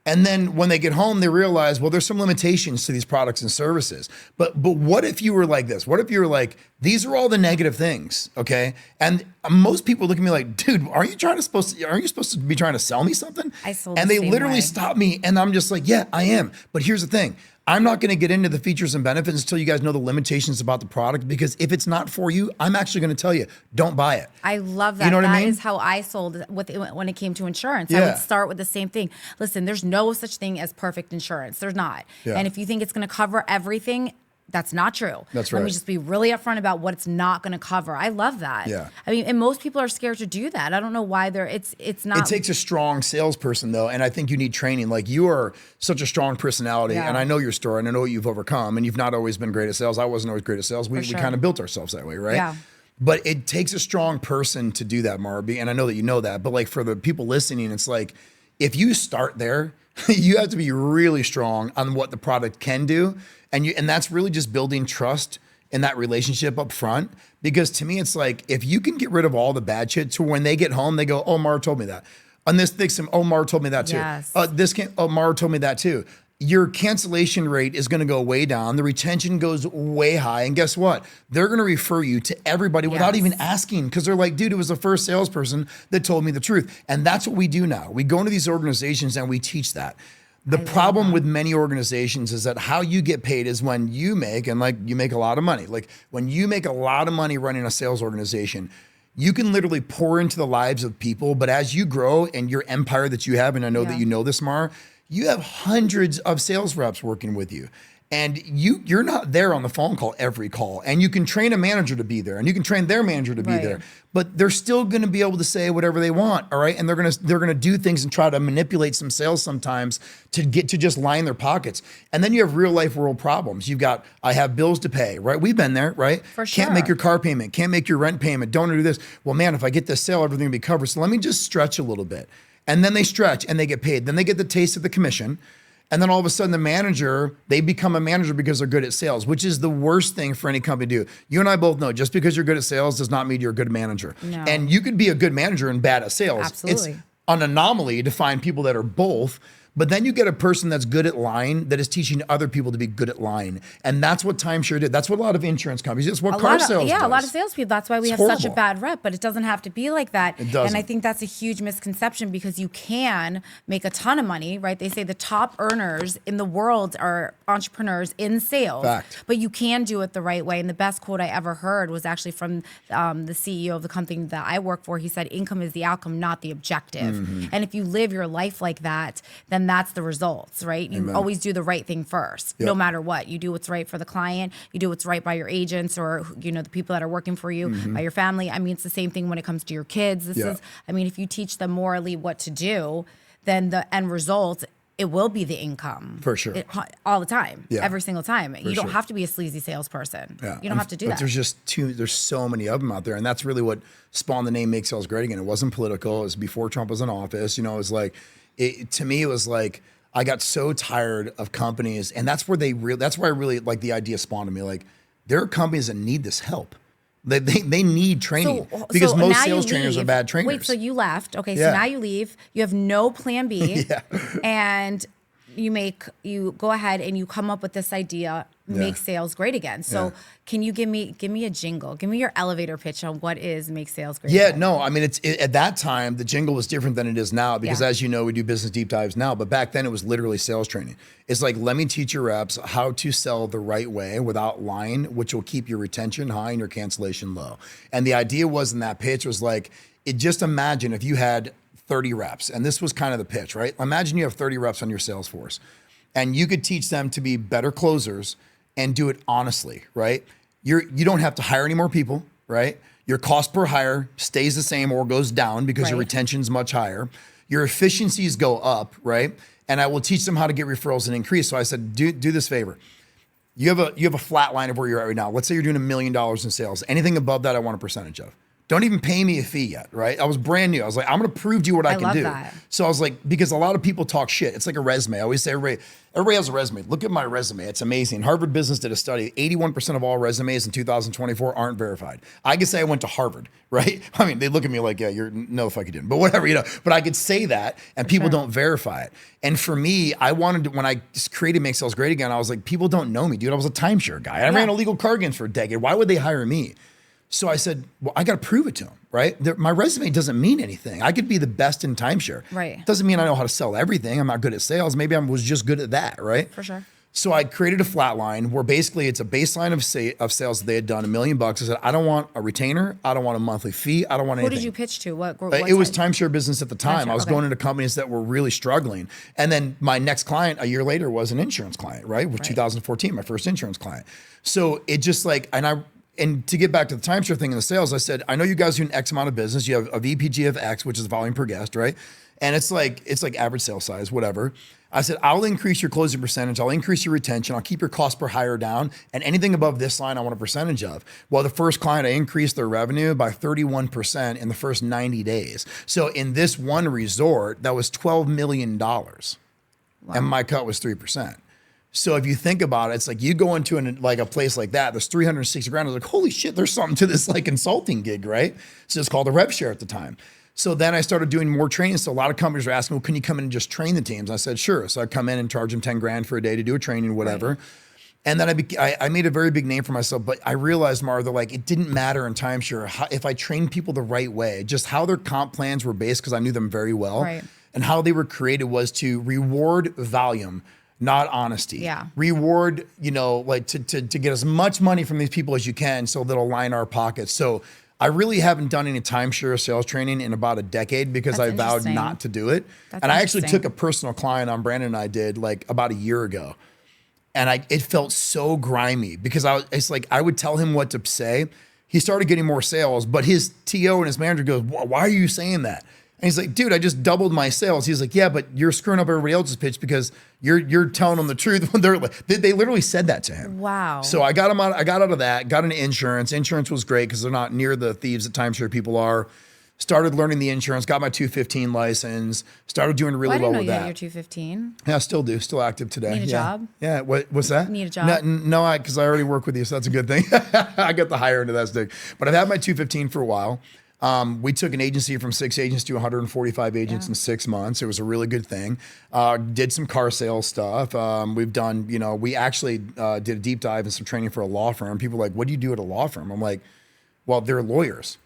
And then when they get home, they realize, well, there's some limitations to these products and services. But what if you were like this? What if you were these are all the negative things, okay? And most people look at me dude, aren't you supposed to be trying to sell me something? I sold and the they same literally way. stop me and I'm just yeah, I am. But here's the thing. I'm not going to get into the features and benefits until you guys know the limitations about the product, because if it's not for you, I'm actually going to tell you, don't buy it. I love that. You know what I mean? That is how I sold when it came to insurance. Yeah. I would start with the same thing. Listen, there's no such thing as perfect insurance. There's not. Yeah. And if you think it's going to cover everything, that's not true. That's right. Let me just be really upfront about what it's not going to cover. I love that. Yeah. I mean, and most people are scared to do that. I don't know why it's not. It takes a strong salesperson though, and I think you need training. Like, you are such a strong personality, and I know your story, and I know what you've overcome, and you've not always been great at sales. I wasn't always great at sales. We kind of built ourselves that way, right? Yeah. But it takes a strong person to do that, Marby, and I know that you know that. But like, for the people listening, it's like, if you start there, you have to be really strong on what the product can do. And that's really just building trust in that relationship up front. Because to me, it's like, if you can get rid of all the bad shit, to when they get home, they go, oh, Mara told me that. On this thing, oh, Mara told me that too. Yes. Mara told me that too. Your cancellation rate is going to go way down. The retention goes way high. And guess what? They're going to refer you to everybody without even asking, because they're like, dude, it was the first salesperson that told me the truth. And that's what we do now. We go into these organizations and we teach that. The problem with many organizations is that how you get paid is when you make, and like, you make a lot of money. Like, when you make a lot of money running a sales organization, you can literally pour into the lives of people. But as you grow and your empire that you have, and I know that you know this, Mar, you have hundreds of sales reps working with you. And you're not there on the phone call every call. And you can train a manager to be there, and you can train their manager to be there. But they're still going to be able to say whatever they want, all right? And they're going to do things and try to manipulate some sales sometimes to get to just line their pockets. And then you have real life world problems. You've got, I have bills to pay, right? We've been there, right? For sure. Can't make your car payment, can't make your rent payment, don't do this. Well, man, if I get this sale, everything will be covered. So let me just stretch a little bit. And then they stretch and they get paid. Then they get the taste of the commission. And then all of a sudden they become a manager because they're good at sales, which is the worst thing for any company to do. You and I both know, just because you're good at sales does not mean you're a good manager. No. And you could be a good manager and bad at sales. Absolutely. It's an anomaly to find people that are both. But then you get a person that's good at lying that is teaching other people to be good at lying. And that's what timeshare did. That's what a lot of insurance companies, that's what car sales does. Yeah, a lot of salespeople. That's why we have such a bad rep, but it doesn't have to be like that. It doesn't. And I think that's a huge misconception, because you can make a ton of money, right? They say the top earners in the world are entrepreneurs in sales. Fact. But you can do it the right way. And the best quote I ever heard was actually from the CEO of the company that I work for. He said, income is the outcome, not the objective. Mm-hmm. And if you live your life like that, then that's the result. Right? You always do the right thing first, no matter what. You do what's right for the client. You do what's right by your agents, or the people that are working for you, by your family. I mean, it's the same thing when it comes to your kids. If you teach them morally what to do, then the end result, it will be the income. For sure. All the time. Yeah. Every single time. You don't sure. have to be a sleazy salesperson. Yeah. You don't have to do that. But there's so many of them out there. And that's really what spawned the name Make Sales Great Again. It wasn't political. It was before Trump was in office. It was like, to me, it was like, I got so tired of companies, and that's where that's where I really like the idea spawned in me. Like, there are companies that need this help. They need training, because most sales trainers are bad trainers. Wait, so you left. Okay, so now you leave. You have no plan B. And you go ahead and you come up with this idea, Make Sales Great Again. So can you give me a jingle? Give me your elevator pitch on what is Make Sales Great Again. No, I mean, at that time, the jingle was different than it is now, because as you know, we do business deep dives now, but back then it was literally sales training. It's like, let me teach your reps how to sell the right way without lying, which will keep your retention high and your cancellation low. And the idea was, in that pitch was like, just imagine if you had 30 reps, and this was kind of the pitch, right? Imagine you have 30 reps on your sales force, and you could teach them to be better closers and do it honestly, right? You don't have to hire any more people, right? Your cost per hire stays the same or goes down because your retention's much higher. Your efficiencies go up, right? And I will teach them how to get referrals and increase. So I said, do this favor. You have a flat line of where you're at right now. Let's say you're doing $1 million in sales. Anything above that, I want a percentage of. Don't even pay me a fee yet, right? I was brand new. I was like, I'm going to prove to you what I can do. That. So I was like, because a lot of people talk shit. It's like a resume. I always say, everybody has a resume. Look at my resume. It's amazing. Harvard Business did a study. 81% of all resumes in 2024 aren't verified. I could say I went to Harvard, right? I mean, they look at me like, yeah, you're no fucking didn't, but whatever, but I could say that, and people don't verify it. And for me, I wanted to, when I created Make Sales Great Again, I was like, people don't know me, dude. I was a timeshare guy. I ran illegal car games for a decade. Why would they hire me? So I said, well, I got to prove it to them, right? My resume doesn't mean anything. I could be the best in timeshare. Right. Doesn't mean I know how to sell everything. I'm not good at sales. Maybe I was just good at that, right? For sure. So I created a flat line where basically it's a baseline of sales that they had done $1 million. I said, I don't want a retainer. I don't want a monthly fee. I don't want anything. Who did you pitch to? What it was timeshare business at the time. I was going into companies that were really struggling. And then my next client a year later was an insurance client, right? With 2014, my first insurance client. So it just like, and to get back to the timeshare thing in the sales, I said, I know you guys do an X amount of business. You have a VPG of X, which is volume per guest, right? And it's like average sale size, whatever. I said, I'll increase your closing percentage. I'll increase your retention. I'll keep your cost per hire down. And anything above this line, I want a percentage of. Well, the first client, I increased their revenue by 31% in the first 90 days. So in this one resort, that was $12 million. Wow. And my cut was 3%. So if you think about it, it's like you go into a place like that, there's 360 grand. I was like, holy shit, there's something to this like consulting gig, right? So it's called a rev share at the time. So then I started doing more training. So a lot of companies were asking, well, can you come in and just train the teams? I said, sure. So I'd come in and charge them 10 grand for a day to do a training, whatever. Right. And then I made a very big name for myself, but I realized, Mara, that like, it didn't matter in timeshare if I trained people the right way, just how their comp plans were based, because I knew them very well. Right. And how they were created was to reward volume, not honesty. Yeah. Reward, like to get as much money from these people as you can so that'll line our pockets. So I really haven't done any timeshare sales training in about a decade because I vowed not to do it. And I actually took a personal client on Brandon and I did like about a year ago. And it felt so grimy because it's like I would tell him what to say. He started getting more sales, but his TO and his manager goes, why are you saying that? And he's like, dude, I just doubled my sales. He's like, yeah, but you're screwing up everybody else's pitch because you're telling them the truth. When they literally said that to him. Wow. So I got him out. I got out of that. Got into insurance. Insurance was great because they're not near the thieves that timeshare people are. Started learning the insurance. Got my 215 license. Started doing really well with that. I didn't know you had your 215. Yeah, I still do. Still active today. Need a job? Yeah. What's that? Need a job? No, because I already work with you, so that's a good thing. I got the higher end of that stick. But I've had my 215 for a while. We took an agency from 6 agents to 145 agents in 6 months. It was a really good thing. Did some car sales stuff. We've done, we actually did a deep dive and some training for a law firm. People are like, what do you do at a law firm? I'm like, well, they're lawyers.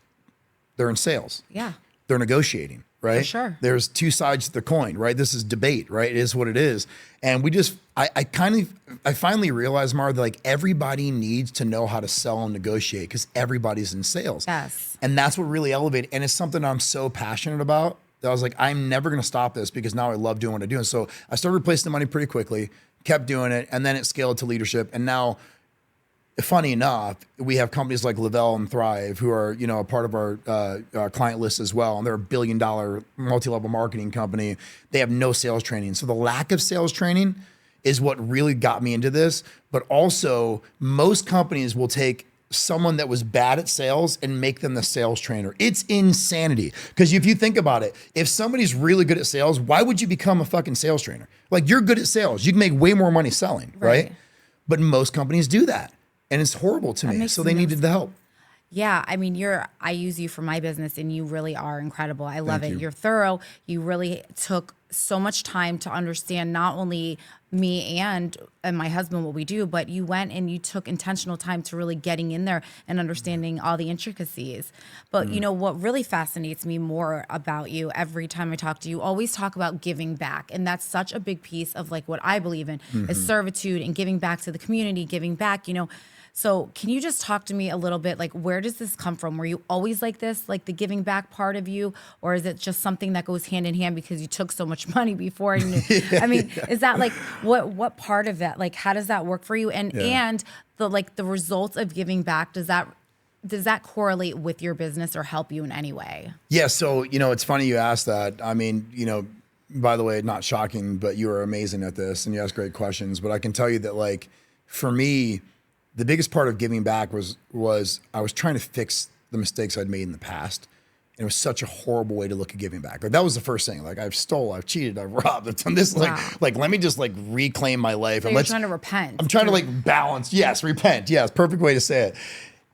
They're in sales. Yeah. They're negotiating, right? For sure. There's two sides to the coin, right? This is debate, right? It is what it is. And I finally realized, Mara, that like everybody needs to know how to sell and negotiate because everybody's in sales. Yes. And that's what really elevated. And it's something I'm so passionate about that I was like, I'm never going to stop this because now I love doing what I do. And so I started replacing the money pretty quickly, kept doing it. And then it scaled to leadership. And now, funny enough, we have companies like Lavelle and Thrive who are, a part of our client list as well. And they're $1 billion multi-level marketing company. They have no sales training. So the lack of sales training is what really got me into this. But also, most companies will take someone that was bad at sales and make them the sales trainer. It's insanity. Because if you think about it, if somebody's really good at sales, why would you become a fucking sales trainer? Like, you're good at sales. You can make way more money selling, right? But most companies do that. And it's horrible to me. So they needed the help. Yeah, I mean, I use you for my business and you really are incredible. I love it. You're thorough. You really took so much time to understand not only me and my husband what we do, but you went and you took intentional time to really getting in there and understanding all the intricacies. But what really fascinates me more about you every time I talk to you, always talk about giving back. And that's such a big piece of like what I believe in is servitude and giving back to the community, giving back, So can you just talk to me a little bit, like, where does this come from? Were you always like this, like the giving back part of you? Or is it just something that goes hand in hand because you took so much money before? And I mean, is that like, what part of that, like, how does that work for you? And the results of giving back, does that correlate with your business or help you in any way? Yeah. So, it's funny you asked that. I mean, by the way, not shocking, but you are amazing at this and you ask great questions. But I can tell you that, like, for me, the biggest part of giving back was I was trying to fix the mistakes I'd made in the past. And it was such a horrible way to look at giving back. Like, that was the first thing. Like, I've stole, I've cheated, I've robbed, I've done this. Wow. Like, let me just like reclaim my life. So you're trying to repent. I'm trying to like balance. Yes, repent. Yes, perfect way to say it.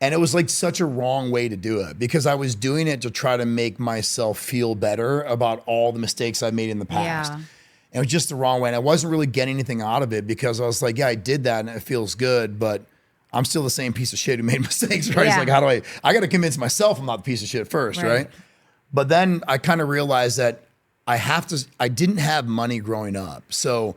And it was like such a wrong way to do it because I was doing it to try to make myself feel better about all the mistakes I made in the past. Yeah. And it was just the wrong way. And I wasn't really getting anything out of it because I was like, yeah, I did that and it feels good, but I'm still the same piece of shit who made mistakes, right? Yeah. It's like, I got to convince myself I'm not the piece of shit first, right? But then I kind of realized that I didn't have money growing up. So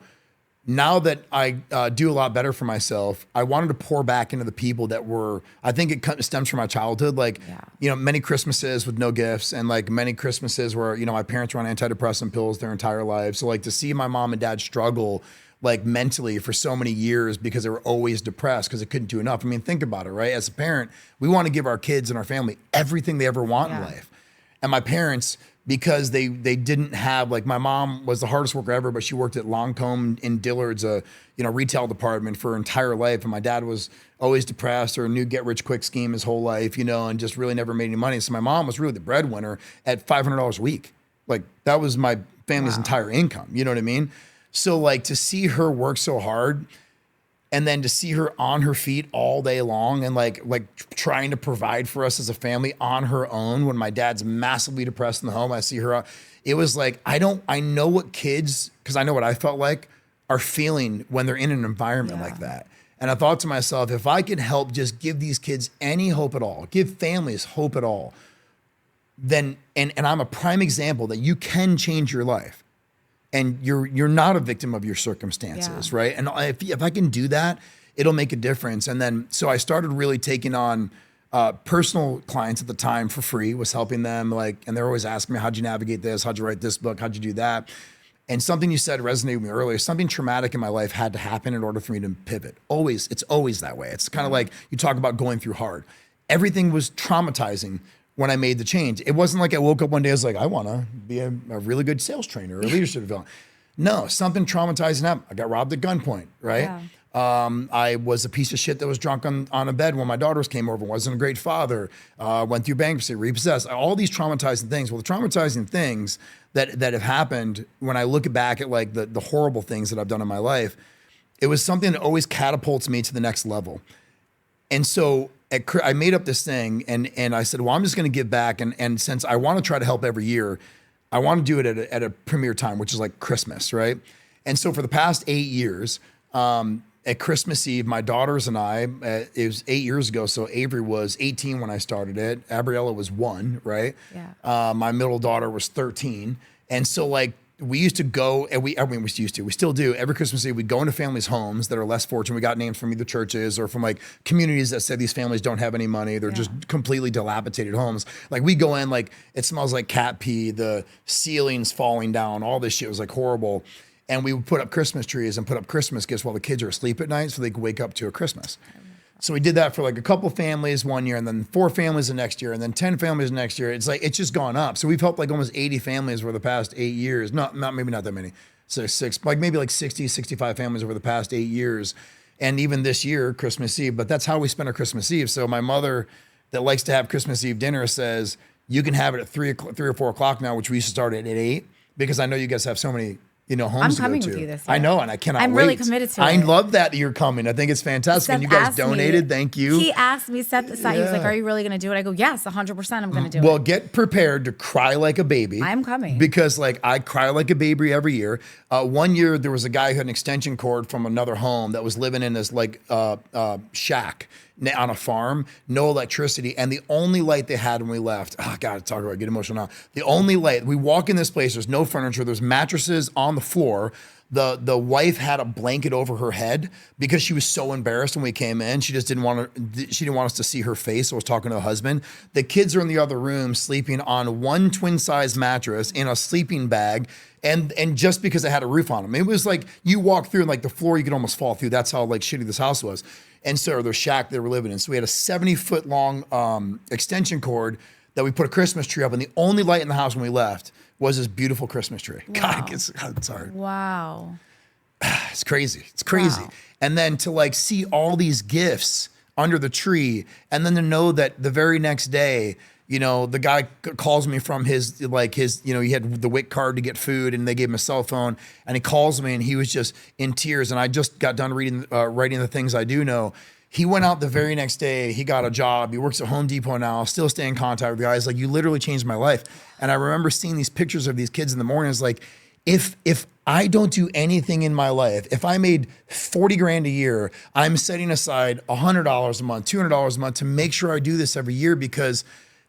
now that I do a lot better for myself, I wanted to pour back into the people that were, I think it stems from my childhood. Like, you know, many Christmases with no gifts, and like many Christmases where, you know, my parents were on antidepressant pills their entire lives. So like to see my mom and dad struggle like mentally for so many years because they were always depressed because they couldn't do enough. I mean, think about it, right? As a parent, we want to give our kids and our family everything they ever want in life. And my parents, because they didn't have, like, my mom was the hardest worker ever, but she worked at Lancome in Dillard's, retail department for her entire life. And my dad was always depressed or a new get rich quick scheme his whole life, you know, and just really never made any money. So my mom was really the breadwinner at $500 a week. Like, that was my family's entire income. You know what I mean? So like to see her work so hard, and then to see her on her feet all day long and like trying to provide for us as a family on her own when my dad's massively depressed in the home, I see her. It was like, I know what kids, because I know what I felt like, are feeling when they're in an environment like that. And I thought to myself, if I could help just give these kids any hope at all, give families hope at all, then, and I'm a prime example that you can change your life. And you're not a victim of your circumstances, right? And if I can do that, it'll make a difference. And then, so I started really taking on personal clients at the time for free, was helping them, like, and they're always asking me, how'd you navigate this? How'd you write this book? How'd you do that? And something you said resonated with me earlier. Something traumatic in my life had to happen in order for me to pivot. Always, it's always that way. It's kind of like you talk about going through hard. Everything was traumatizing when I made the change. It wasn't like I woke up one day, I was like, I want to be a really good sales trainer or a leadership development. No, something traumatizing happened. I got robbed at gunpoint, right? I was a piece of shit that was drunk on a bed when my daughters came over, wasn't a great father, went through bankruptcy, repossessed, all these traumatizing things. Well, the traumatizing things that have happened, when I look back at like the horrible things that I've done in my life, it was something that always catapults me to the next level. And so I made up this thing and I said, well, I'm just going to give back. And since I want to try to help every year, I want to do it at a premier time, which is like Christmas, right? And so for the past 8 years, at Christmas Eve, my daughters and I, it was 8 years ago. So Avery was 18 when I started it. Abriella was 1, right? My middle daughter was 13. And so like, we used to go, and we still do, every Christmas Eve, we'd go into families' homes that are less fortunate. We got names from either churches or from like communities that said these families don't have any money. They're just completely dilapidated homes. Like we go in, like it smells like cat pee, the ceiling's falling down, all this shit was like horrible. And we would put up Christmas trees and put up Christmas gifts while the kids are asleep at night so they could wake up to a Christmas. So we did that for like a couple families one year, and then 4 families the next year, and then 10 families the next year. It's like, it's just gone up. So we've helped like almost 80 families over the past 8 years. Maybe not that many. So maybe like 60, 65 families over the past 8 years. And even this year, Christmas Eve, but that's how we spend our Christmas Eve. So my mother that likes to have Christmas Eve dinner says, you can have it at 3 or 4 o'clock now, which we used to start at 8, because I know you guys have so many, homes I'm to coming go to. with you this year. I know, and I cannot wait. I'm really committed to it. I love that you're coming. I think it's fantastic. Seth And you guys asked donated. me, Thank you. He asked me, Seth aside, he was like, are you really going to do it? I go, yes, 100% I'm going to do it. Well, get prepared to cry like a baby. I'm coming. Because like I cry like a baby every year. One year there was a guy who had an extension cord from another home that was living in this like shack on a farm, no electricity. And the only light they had when we left, God, talk about it, get emotional now. The only light, we walk in this place, there's no furniture, there's mattresses on the floor. The wife had a blanket over her head because she was so embarrassed when we came in. She just didn't want us to see her face. So I was talking to the husband. The kids are in the other room sleeping on one twin size mattress in a sleeping bag. And just because it had a roof on them, it was like you walk through and like the floor, you could almost fall through. That's how like shitty this house was. And so the shack they were living in. So we had a 70-foot long extension cord that we put a Christmas tree up, and the only light in the house when we left was this beautiful Christmas tree. Wow. God, it's hard. Wow. It's crazy. It's crazy. Wow. And then to like see all these gifts under the tree, and then to know that the very next day, the guy calls me from his, he had the WIC card to get food, and they gave him a cell phone, and he calls me and he was just in tears. And I just got done writing the things I do know. He went out the very next day. He got a job. He works at Home Depot now. Still stay in contact with the guys. Like, you literally changed my life. And I remember seeing these pictures of these kids in the morning. It's like, if I don't do anything in my life, if I made 40 grand a year, I'm setting aside $100 a month, $200 a month to make sure I do this every year, because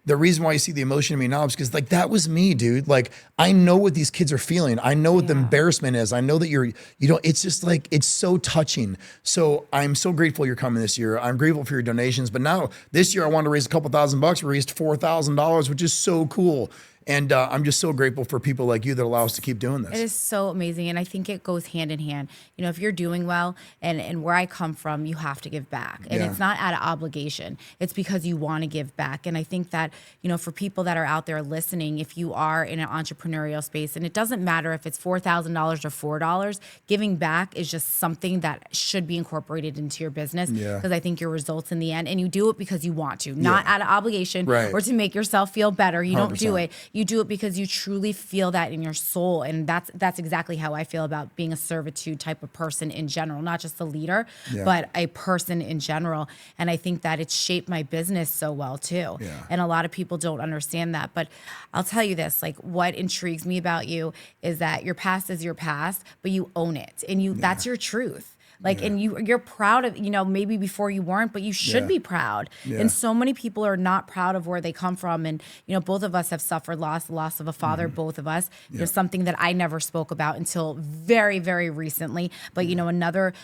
the reason why you see the emotion in me now is because like, that was me, dude. Like, I know what these kids are feeling. I know what the embarrassment is. I know that it's just like, it's so touching. So I'm so grateful you're coming this year. I'm grateful for your donations, but now this year I wanted to raise a couple $1,000. We raised $4,000, which is so cool. And I'm just so grateful for people like you that allow us to keep doing this. It is so amazing. And I think it goes hand in hand. You know, if you're doing well and where I come from, you have to give back. And it's not out of obligation. It's because you want to give back. And I think that, you know, for people that are out there listening, if you are in an entrepreneurial space, and it doesn't matter if it's $4,000 or $4, giving back is just something that should be incorporated into your business. Because I think your results in the end, and you do it because you want to, not out of obligation or to make yourself feel better. You 100%. Don't do it. You do it because you truly feel that in your soul. And that's exactly how I feel about being a servitude type of person in general, not just a leader, but a person in general. And I think that it's shaped my business so well too. And a lot of people don't understand that. But I'll tell you this, like what intrigues me about you is that your past is your past, but you own it. And that's your truth. Like, and you're proud of, you know, maybe before you weren't, but you should be proud. And so many people are not proud of where they come from. And, you know, both of us have suffered the loss of a father, both of us. There's something that I never spoke about until very, very recently. But, you know,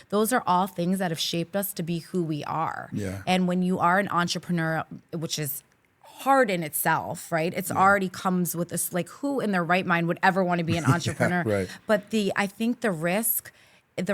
those are all things that have shaped us to be who we are. And when you are an entrepreneur, which is hard in itself, right? It's already comes with this, like, who in their right mind would ever want to be an entrepreneur? But I think the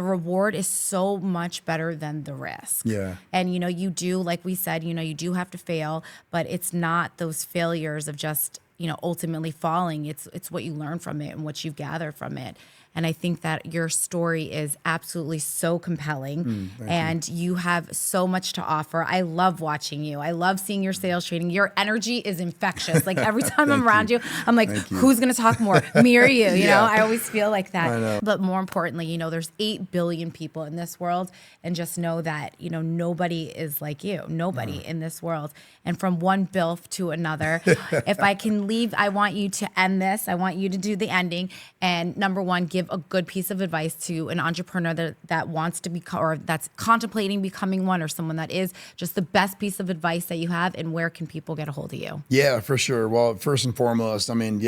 reward is so much better than the risk. And, you know, you do, like we said, you know, you do have to fail, but it's not those failures of just, you know, ultimately falling. It's what you learn from it and what you've gathered from it. And I think that your story is absolutely so compelling and you have so much to offer. I love watching you. I love seeing your sales training. Your energy is infectious. Like every time I'm around you, I'm like, who's going to talk more, me or you? You know, I always feel like that. But more importantly, you know, there's 8 billion people in this world, and just know that, you know, nobody is like you, nobody in this world. And from one BILF to another, if I can leave, I want you to end this. I want you to do the ending. And number one, give a good piece of advice to an entrepreneur that wants to become, or that's contemplating becoming one, or someone that is, just the best piece of advice that you have, and where can people get a hold of you? Yeah, for sure. Well, first and foremost, I mean,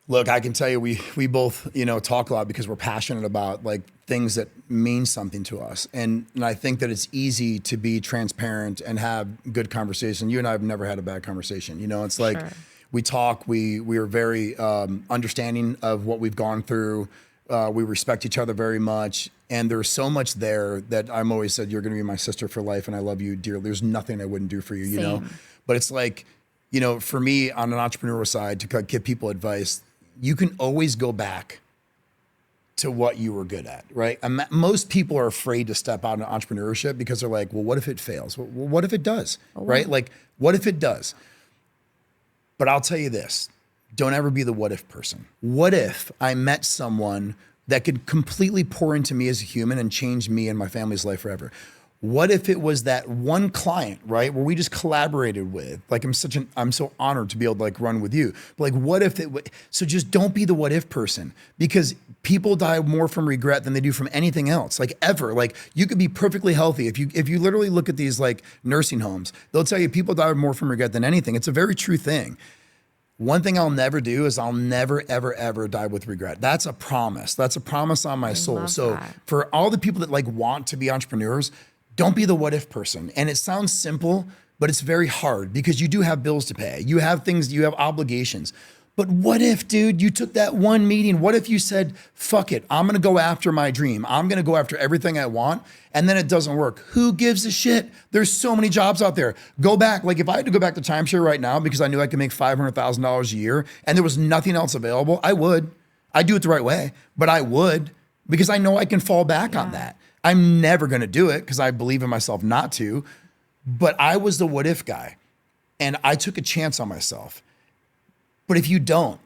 look, I can tell you, we both, you know, talk a lot because we're passionate about like things that mean something to us. And I think that it's easy to be transparent and have good conversation. You and I have never had a bad conversation. You know, it's like, we talk, we are very understanding of what we've gone through. We respect each other very much. And there's so much there that I'm always said, you're going to be my sister for life and I love you dearly. There's nothing I wouldn't do for you, you know? But it's like, you know, for me on an entrepreneurial side, to give people advice, you can always go back to what you were good at, right? And most people are afraid to step out into entrepreneurship because they're like, well, what if it fails? Well, what if it does, right? Like, what if it does? But I'll tell you this, don't ever be the what if person. What if I met someone that could completely pour into me as a human and change me and my family's life forever? What if it was that one client, right, where we just collaborated with? Like, I'm so honored to be able to like run with you. But like, what if so just don't be the what if person, because people die more from regret than they do from anything else, like ever. Like, you could be perfectly healthy. If you literally look at these like nursing homes, they'll tell you people die more from regret than anything. It's a very true thing. One thing I'll never do is I'll never, ever, ever die with regret. That's a promise. That's a promise on my soul. So for all the people that like want to be entrepreneurs, don't be the what if person. And it sounds simple, but it's very hard because you do have bills to pay. You have things, you have obligations. But what if, dude, you took that one meeting? What if you said, fuck it, I'm gonna go after my dream. I'm gonna go after everything I want, and then it doesn't work. Who gives a shit? There's so many jobs out there. Go back, like if I had to go back to timeshare right now because I knew I could make $500,000 a year and there was nothing else available, I would. I'd do it the right way, but I would, because I know I can fall back on that. I'm never gonna do it because I believe in myself not to, but I was the what if guy and I took a chance on myself. But if you don't,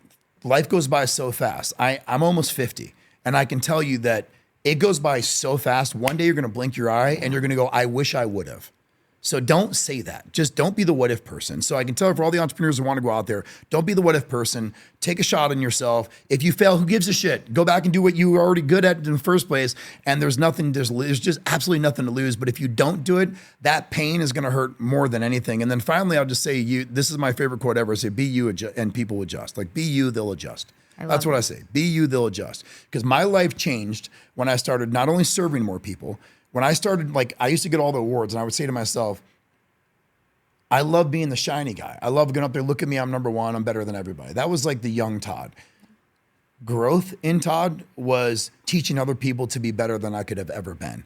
life goes by so fast. I'm almost 50 and I can tell you that it goes by so fast. One day you're gonna blink your eye and you're gonna go, I wish I would have. So don't say that. Just don't be the what if person. So I can tell you for all the entrepreneurs who want to go out there, don't be the what if person. Take a shot on yourself. If you fail, who gives a shit? Go back and do what you were already good at in the first place. And there's just absolutely nothing to lose. But if you don't do it, that pain is going to hurt more than anything. And then finally, I'll just say this is my favorite quote ever. I say, be you and people adjust. Like be you, they'll adjust. That's what I say. Be you, they'll adjust. Because my life changed when I started not only serving more people. When I started, I used to get all the awards and I would say to myself, I love being the shiny guy. I love going up there, look at me, I'm number one, I'm better than everybody. That was like the young Todd. Growth in Todd was teaching other people to be better than I could have ever been.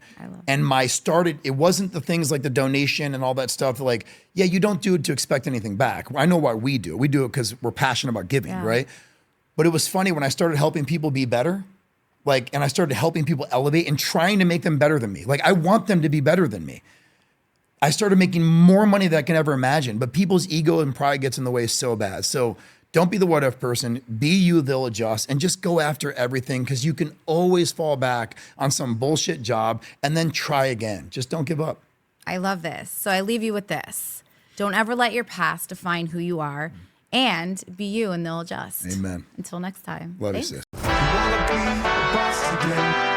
And it wasn't the things like the donation and all that stuff. You don't do it to expect anything back. I know why we do it. We do it because we're passionate about giving, right? But it was funny when I started helping people be better, and I started helping people elevate and trying to make them better than me. I want them to be better than me. I started making more money than I can ever imagine, but people's ego and pride gets in the way so bad. So don't be the what if person, be you, they'll adjust, and just go after everything because you can always fall back on some bullshit job and then try again. Just don't give up. I love this. So I leave you with this. Don't ever let your past define who you are, and be you and they'll adjust. Amen. Until next time. Love you, sis. You wanna be a boss again.